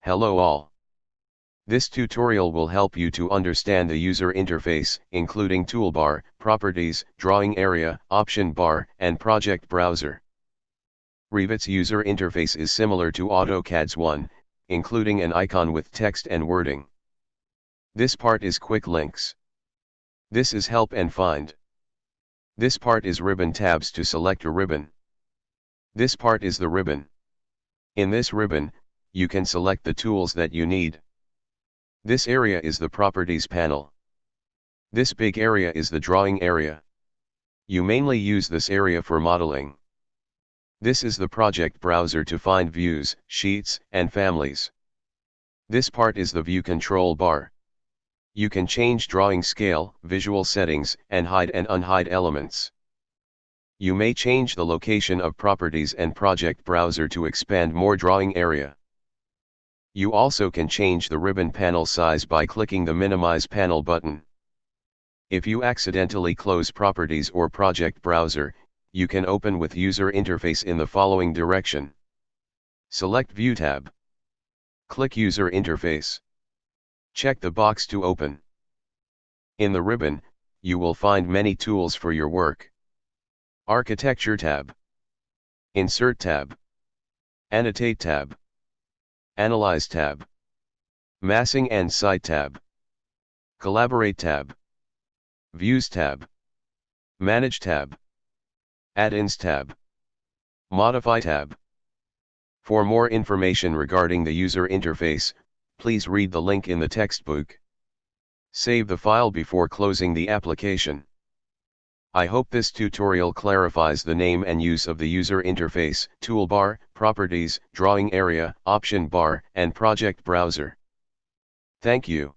Hello all. This tutorial will help you to understand the user interface, including toolbar, properties, drawing area, option bar, and project browser. Revit's user interface is similar to AutoCAD's one, including an icon with text and wording. This part is quick links. This is help and find. This part is ribbon tabs to select a ribbon. This part is the ribbon. In this ribbon, you can select the tools that you need. This area is the properties panel. This big area is the drawing area. You mainly use this area for modeling. This is the project browser to find views, sheets, and families. This part is the view control bar. You can change drawing scale, visual settings, and hide and unhide elements. You may change the location of properties and project browser to expand more drawing area. You also can change the ribbon panel size by clicking the Minimize Panel button. If you accidentally close properties or project browser, you can open with user interface in the following direction. Select View tab. Click User Interface. Check the box to open. In the ribbon, you will find many tools for your work. Architecture tab. Insert tab. Annotate tab. Analyze tab. Massing and Site tab. Collaborate tab. Views tab. Manage tab. Add-ins tab. Modify tab. For more information regarding the user interface, please read the link in the textbook. Save the file before closing the application. I hope this tutorial clarifies the name and use of the user interface, toolbar, properties, drawing area, option bar, and project browser. Thank you.